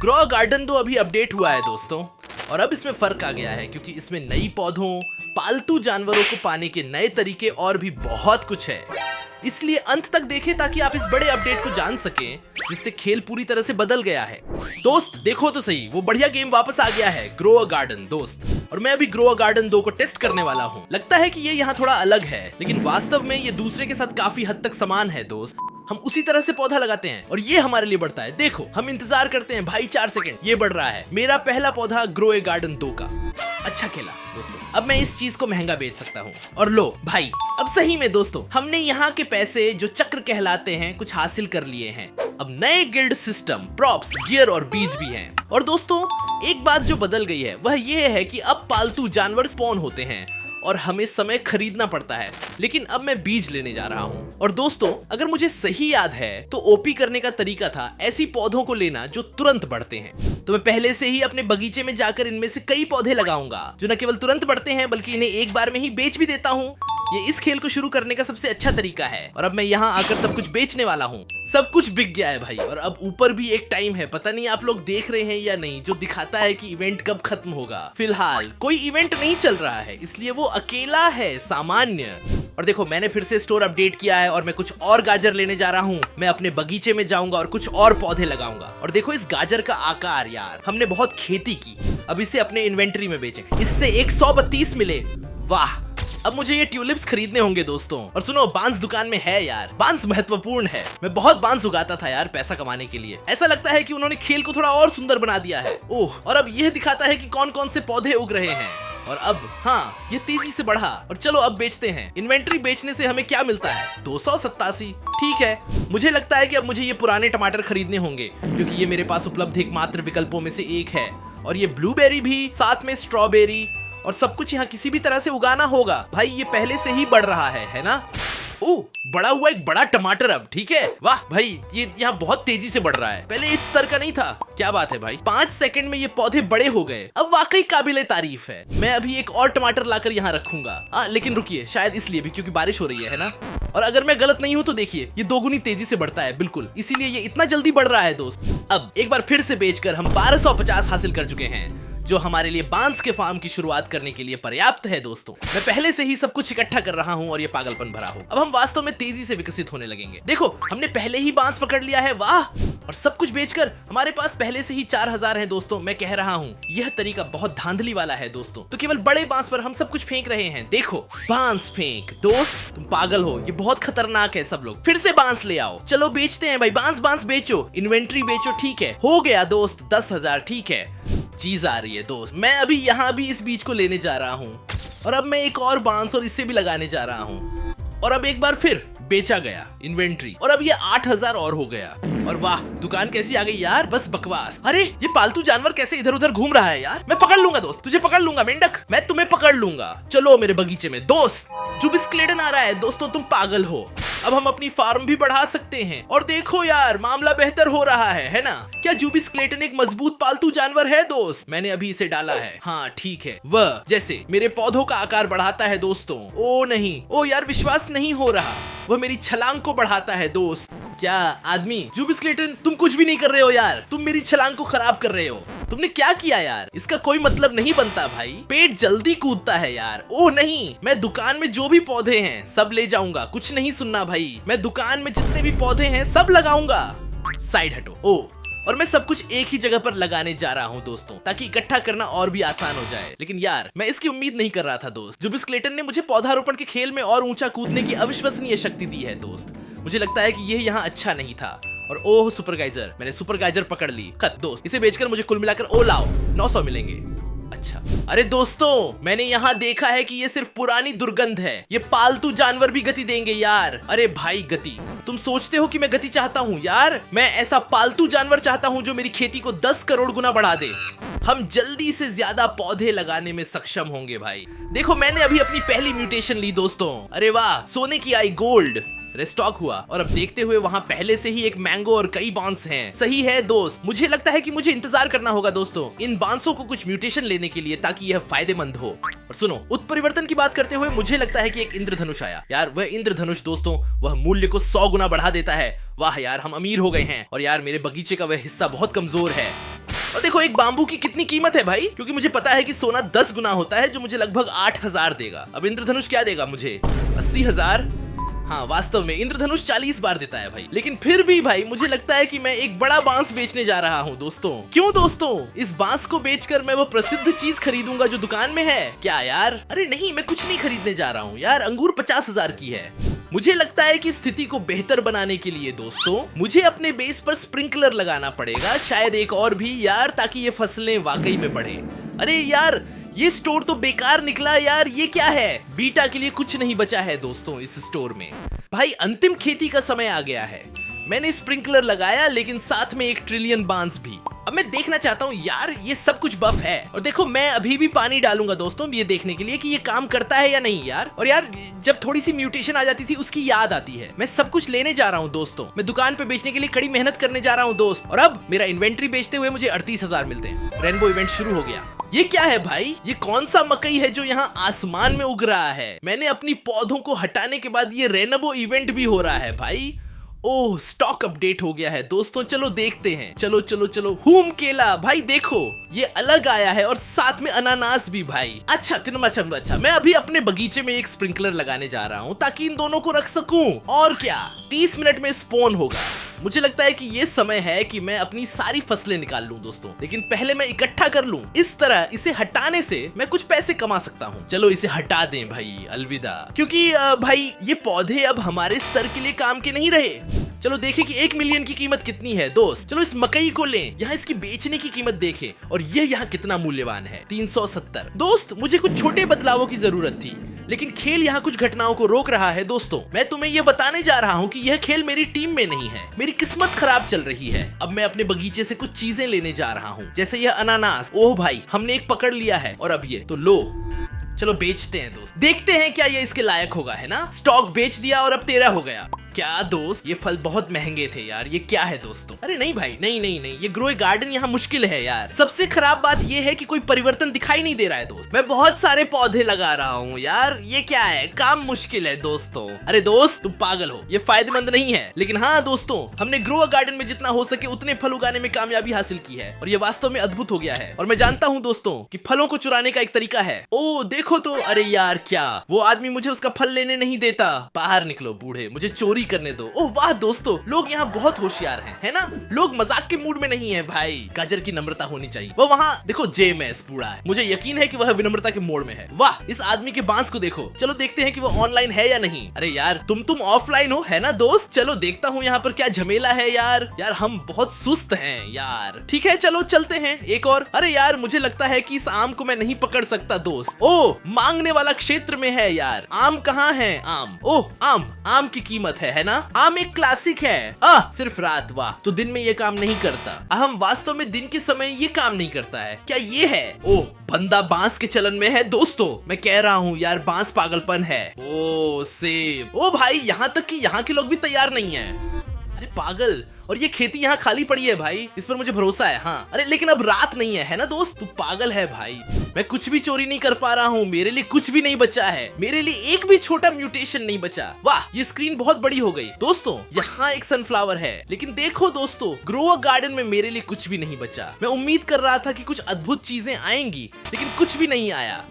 Grow garden तो अभी update हुआ है दोस्तों, और अब इसमें फर्क आ गया है क्योंकि इसमें नई पौधों, पालतू जानवरों को पाने के नए तरीके और भी बहुत कुछ है। इसलिए अंत तक देखें ताकि आप इस बड़े अपडेट को जान सकें जिससे खेल पूरी तरह से बदल गया है। दोस्त देखो तो सही, वो बढ़िया गेम वापस आ गया है, ग्रो अ गार्डन दोस्त। और मैं अभी ग्रो अ गार्डन 2 को टेस्ट करने वाला हूँ। लगता है कि ये यहाँ थोड़ा अलग है, लेकिन वास्तव में ये दूसरे के साथ काफी हद तक समान है दोस्त। हम उसी तरह से पौधा लगाते हैं और ये हमारे लिए बढ़ता है। देखो हम इंतजार करते हैं भाई 4 सेकंड, ये बढ़ रहा है। मेरा पहला पौधा ग्रो ए गार्डन 2 का अच्छा खेला दोस्तों। अब मैं इस चीज को महंगा बेच सकता हूँ। और लो भाई, अब सही में दोस्तों हमने यहाँ के पैसे जो चक्र कहलाते हैं कुछ हासिल कर लिए हैं। अब नए गिल्ड सिस्टम, प्रॉप्स, गियर और बीज भी हैं। और दोस्तों एक बात जो बदल गई है वह ये है कि अब पालतू जानवर स्पॉन होते हैं और हमें समय खरीदना पड़ता है। लेकिन अब मैं बीज लेने जा रहा हूँ। और दोस्तों अगर मुझे सही याद है तो ओपी करने का तरीका था ऐसी पौधों को लेना जो तुरंत बढ़ते हैं। तो मैं पहले से ही अपने बगीचे में जाकर इनमें से कई पौधे लगाऊंगा जो न केवल तुरंत बढ़ते हैं बल्कि इन्हें एक बार में ही बेच भी देता हूँ। ये इस खेल को शुरू करने का सबसे अच्छा तरीका है। और अब मैं यहाँ आकर सब कुछ बेचने वाला हूँ। सब कुछ बिक गया है भाई। और अब ऊपर भी एक टाइम है, पता नहीं आप लोग देख रहे हैं या नहीं, जो दिखाता है कि इवेंट कब खत्म होगा। फिलहाल कोई इवेंट नहीं चल रहा है, इसलिए वो अकेला है, सामान्य। और देखो मैंने फिर से स्टोर अपडेट किया है और मैं कुछ और गाजर लेने जा रहा हूँ। मैं अपने बगीचे में जाऊंगा और कुछ और पौधे लगाऊंगा। और देखो इस गाजर का आकार यार, हमने बहुत खेती की। अब इसे अपने इन्वेंटरी में बेचें। इससे 132 मिले, वाह। अब मुझे ये ट्यूलिप्स खरीदने होंगे दोस्तों। और सुनो बांस दुकान में है यार, बांस महत्वपूर्ण है। मैं बहुत बांस उगाता था यार पैसा कमाने के लिए। ऐसा लगता है कि उन्होंने खेल को थोड़ा और सुंदर बना दिया है। ओह, और अब यह दिखाता है कि कौन कौन से पौधे उग रहे हैं। और अब हाँ ये तेजी से बढ़ा। और चलो अब बेचते हैं। इन्वेंट्री बेचने से हमें क्या मिलता है? 287। ठीक है, मुझे लगता है कि अब मुझे ये पुराने टमाटर खरीदने होंगे क्योंकि ये मेरे पास उपलब्ध एकमात्र विकल्पों में से एक है। और ये ब्लूबेरी भी, साथ में स्ट्रॉबेरी और सब कुछ यहाँ किसी भी तरह से उगाना होगा। भाई ये पहले से ही बढ़ रहा है ना? ओह, बड़ा हुआ एक बड़ा टमाटर अब, ठीक है। वाह भाई, ये यहाँ बहुत तेजी से बढ़ रहा है, पहले इस स्तर का नहीं था। क्या बात है भाई, 5 सेकंड में ये पौधे बड़े हो गए। अब वाकई काबिले तारीफ है। मैं अभी एक और टमाटर लाकर यहाँ रखूंगा। लेकिन रुकिए, शायद इसलिए भी क्योंकि बारिश हो रही है ना। और अगर मैं गलत नहीं हूँ तो देखिए ये दोगुनी तेजी से बढ़ता है, बिल्कुल इसीलिए ये इतना जल्दी बढ़ रहा है दोस्त। अब एक बार फिर से बेचकर हम 1250 हासिल कर चुके हैं, जो हमारे लिए बांस के फार्म की शुरुआत करने के लिए पर्याप्त है दोस्तों। मैं पहले से ही सब कुछ इकट्ठा कर रहा हूँ और ये पागलपन भरा हो। अब हम वास्तव में तेजी से विकसित होने लगेंगे। देखो हमने पहले ही बांस पकड़ लिया है, वाह। और सब कुछ बेचकर हमारे पास पहले से ही 4000 है दोस्तों। मैं कह रहा हूँ यह तरीका बहुत धांधली वाला है दोस्तों। तो केवल बड़े बांस पर हम सब कुछ फेंक रहे हैं। देखो बांस फेंक, दोस्त तुम पागल हो, ये बहुत खतरनाक है। सब लोग फिर से बांस ले आओ, चलो बेचते हैं भाई। बांस बेचो, इन्वेंट्री बेचो, ठीक है। हो गया दोस्त 10,000, ठीक है। चीज आ रही है दोस्त। मैं अभी यहाँ भी इस बीज को लेने जा रहा हूँ और अब मैं एक और बांस और इसे भी लगाने जा रहा हूँ। और अब एक बार फिर बेचा गया इन्वेंट्री और अब ये 8000 और हो गया। और वाह, दुकान कैसी आ गई यार, बस बकवास। अरे ये पालतू जानवर कैसे इधर उधर घूम रहा है यार। मैं पकड़ लूंगा दोस्त, तुझे पकड़ लूंगा मेंढक, मैं तुम्हें पकड़ लूंगा। चलो मेरे बगीचे में दोस्त। जुबिस्क्लेटन आ रहा है दोस्तों, तुम पागल हो। अब हम अपनी फार्म भी बढ़ा सकते हैं। और देखो यार मामला बेहतर हो रहा है ना? क्या जुबिस्क्लेटन एक मजबूत पालतू जानवर है दोस्त? मैंने अभी इसे डाला है। हाँ ठीक है, वह जैसे मेरे पौधों का आकार बढ़ाता है दोस्तों। ओ नहीं, ओ यार विश्वास नहीं हो रहा, वह मेरी छलांग को बढ़ाता है दोस्त। क्या आदमी, जुबिस्क्लेटन तुम कुछ भी नहीं कर रहे हो यार, तुम मेरी छलांग को खराब कर रहे हो। तुमने क्या किया यार? इसका कोई मतलब नहीं बनता भाई, पेट जल्दी कूदता है यार। ओह नहीं, मैं दुकान में जो भी पौधे हैं सब ले जाऊंगा, कुछ नहीं सुनना भाई। मैं दुकान में जितने भी पौधे हैं सब लगाऊंगा। साइड हटो। ओह, और मैं सब कुछ एक ही जगह पर लगाने जा रहा हूँ दोस्तों, ताकि इकट्ठा करना और भी आसान हो जाए। लेकिन यार मैं इसकी उम्मीद नहीं कर रहा था दोस्त। जुबिस्क्लेटन ने मुझे पौधारोपण के खेल में और ऊंचा कूदने की अविश्वसनीय शक्ति दी है दोस्त। मुझे लगता है कि यह यहाँ अच्छा नहीं था। और ओह सुपर गाइजर, मैंने सुपर गाइजर पकड़ ली। खत दोस्त, इसे बेचकर मुझे कुल मिलाकर ओ लाओ 900 मिलेंगे। अच्छा, अरे दोस्तों मैंने यहाँ देखा है कि ये सिर्फ पुरानी दुर्गंध है, ये पालतू जानवर भी गति देंगे यार। अरे भाई गति, तुम सोचते हो कि मैं गति चाहता हूँ यार? मैं ऐसा पालतू जानवर चाहता हूँ जो मेरी खेती को 10 करोड़ गुना बढ़ा दे। हम जल्दी से ज्यादा पौधे लगाने में सक्षम होंगे भाई। देखो मैंने अभी अपनी पहली म्यूटेशन ली दोस्तों। अरे वाह, सोने की आई गोल्ड रिस्टॉक हुआ। और अब देखते हुए वहाँ पहले से ही एक मैंगो और कई बांस हैं। सही है दोस्त, मुझे लगता है कि मुझे इंतजार करना होगा दोस्तों इन बांसों को कुछ म्यूटेशन लेने के लिए, ताकि यह फायदेमंद हो। और सुनो, उत्परिवर्तन की बात करते हुए मुझे लगता है कि एक इंद्रधनुष आया यार। वह इंद्रधनुष दोस्तों, वह मूल्य को 100 गुना बढ़ा देता है। वाह यार, हम अमीर हो गए हैं। और यार मेरे बगीचे का वह हिस्सा बहुत कमजोर है। और देखो एक बाम्बू की कितनी कीमत है भाई, क्योंकि मुझे पता है कि सोना 10 गुना होता है, जो मुझे लगभग 8,000 देगा। अब इंद्रधनुष क्या देगा मुझे? 80,000। हाँ वास्तव में इंद्रधनुष 40 बार देता है भाई, लेकिन फिर भी भाई मुझे लगता है कि मैं एक बड़ा बांस बेचने जा रहा हूँ दोस्तों। क्यों दोस्तों? इस बांस को बेचकर मैं वो प्रसिद्ध चीज खरीदूंगा जो दुकान में है। क्या यार? अरे नहीं, मैं कुछ नहीं खरीदने जा रहा हूँ यार, अंगूर 50,000 की है। मुझे लगता है कि स्थिति को बेहतर बनाने के लिए दोस्तों मुझे अपने बेस पर स्प्रिंकलर लगाना पड़ेगा, शायद एक और भी यार, ताकि ये फसलें वाकई में बढ़े। अरे यार ये स्टोर तो बेकार निकला यार, ये क्या है? बीटा के लिए कुछ नहीं बचा है दोस्तों इस स्टोर में। भाई अंतिम खेती का समय आ गया है। मैंने स्प्रिंकलर लगाया, लेकिन साथ में 1 ट्रिलियन बांस भी। अब मैं देखना चाहता हूँ यार ये सब कुछ बफ है, और देखो मैं अभी भी पानी डालूंगा दोस्तों ये देखने के लिए कि ये काम करता है या नहीं यार। और यार जब थोड़ी सी म्यूटेशन आ जाती थी उसकी याद आती है। मैं सब कुछ लेने जा रहा हूँ दोस्तों, मैं दुकान पे बेचने के लिए कड़ी मेहनत करने जा रहा हूँ दोस्त। और अब मेरा इन्वेंट्री बेचते हुए मुझे 38,000 मिलते हैं। रेनबो इवेंट शुरू हो गया। ये क्या है भाई? ये कौन सा मकई है जो यहाँ आसमान में उग रहा है? मैंने अपनी पौधों को हटाने के बाद ये रेनबो इवेंट भी हो रहा है भाई। ओह स्टॉक अपडेट हो गया है दोस्तों, चलो देखते हैं। चलो चलो चलो। हुम केला भाई देखो ये अलग आया है, और साथ में अनानास भी भाई। अच्छा अच्छा, मैं अभी अपने बगीचे में एक स्प्रिंकलर लगाने जा रहा हूँ ताकि इन दोनों को रख सकूं। और क्या 30 मिनट में स्पॉन होगा। मुझे लगता है कि ये समय है कि मैं अपनी सारी फसलें निकाल लूं दोस्तों, लेकिन पहले मैं इकट्ठा कर लूं। इस तरह इसे हटाने से मैं कुछ पैसे कमा सकता हूं। चलो इसे हटा दें भाई, अलविदा। क्योंकि भाई ये पौधे अब हमारे स्तर के लिए काम के नहीं रहे। चलो देखें कि 1 मिलियन की कीमत कितनी है दोस्त। चलो इस मकई को लें, यहाँ इसकी बेचने की कीमत देखें, और ये यहाँ कितना मूल्यवान है, 370। दोस्त मुझे कुछ छोटे बदलावों की जरूरत थी, लेकिन खेल यहाँ कुछ घटनाओं को रोक रहा है दोस्तों। मैं तुम्हें यह बताने जा रहा हूँ कि यह खेल मेरी टीम में नहीं है। मेरी किस्मत खराब चल रही है। अब मैं अपने बगीचे से कुछ चीजें लेने जा रहा हूँ, जैसे यह अनानास। ओह भाई हमने एक पकड़ लिया है, और अब ये तो लो। चलो बेचते हैं दोस्त, देखते हैं क्या ये इसके लायक होगा, है ना? स्टॉक बेच दिया और अब 13 हो गया। क्या दोस्त ये फल बहुत महंगे थे यार, ये क्या है दोस्तों? अरे नहीं भाई नहीं, ये ग्रो गार्डन यहाँ मुश्किल है यार। सबसे खराब बात ये है कि कोई परिवर्तन दिखाई नहीं दे रहा है दोस्त। मैं बहुत सारे पौधे लगा रहा हूँ यार, ये क्या है? काम मुश्किल है दोस्तों। अरे दोस्त तुम पागल हो, ये फायदेमंद नहीं है। लेकिन हाँ दोस्तों हमने ग्रो गार्डन में जितना हो सके उतने फल उगाने में कामयाबी हासिल की है, और ये वास्तव में अद्भुत हो गया है। और मैं जानता हूँ दोस्तों कि फलों को चुराने का एक तरीका है। ओ देखो तो, अरे यार क्या वो आदमी मुझे उसका फल लेने नहीं देता। बाहर निकलो बूढ़े, मुझे चोरी करने दो। ओह वाह दोस्तों लोग यहाँ बहुत होशियार हैं, है ना? लोग मजाक के मूड में नहीं है भाई। गाजर की नम्रता होनी चाहिए। वो वहाँ देखो जेएमएस बूढ़ा है, मुझे यकीन है कि वह विनम्रता के मोड में है। वाह इस आदमी के बांस को देखो। चलो देखते हैं कि वो ऑनलाइन है या नहीं। अरे यार तुम ऑफलाइन हो, है ना दोस्त? चलो देखता हूँ यहाँ पर क्या झमेला है यार। यार हम बहुत सुस्त हैं यार। ठीक है चलो चलते हैं एक और। अरे यार मुझे लगता है कि इस आम को मैं नहीं पकड़ सकता दोस्त। ओह मांगने वाला क्षेत्र में है यार। आम कहाँ है? आम, ओह आम की कीमत है ना? आम एक क्लासिक है। सिर्फ रात, वाह तो दिन में ये काम नहीं करता। हम वास्तव में दिन के समय ये काम नहीं करता है क्या? ये है ओह बंदा बांस के चलन में है दोस्तों। मैं कह रहा हूँ यार बांस पागलपन है। ओ सेब, ओ भाई यहाँ तक कि यहाँ के लोग भी तैयार नहीं है। अरे पागल, और ये खेती यहाँ खाली पड़ी है भाई, इस पर मुझे भरोसा है। हाँ अरे लेकिन अब रात नहीं है ना दोस्त? तू पागल है भाई, मैं कुछ भी चोरी नहीं कर पा रहा हूँ। मेरे लिए कुछ भी नहीं बचा है, मेरे लिए एक भी छोटा म्यूटेशन नहीं बचा। वाह ये स्क्रीन बहुत बड़ी हो गई दोस्तों। यहाँ एक सनफ्लावर है, लेकिन देखो दोस्तों ग्रो गार्डन में मेरे लिए कुछ भी नहीं बचा। मैं उम्मीद कर रहा था कि कुछ अद्भुत चीजें आएंगी, लेकिन कुछ भी नहीं आया।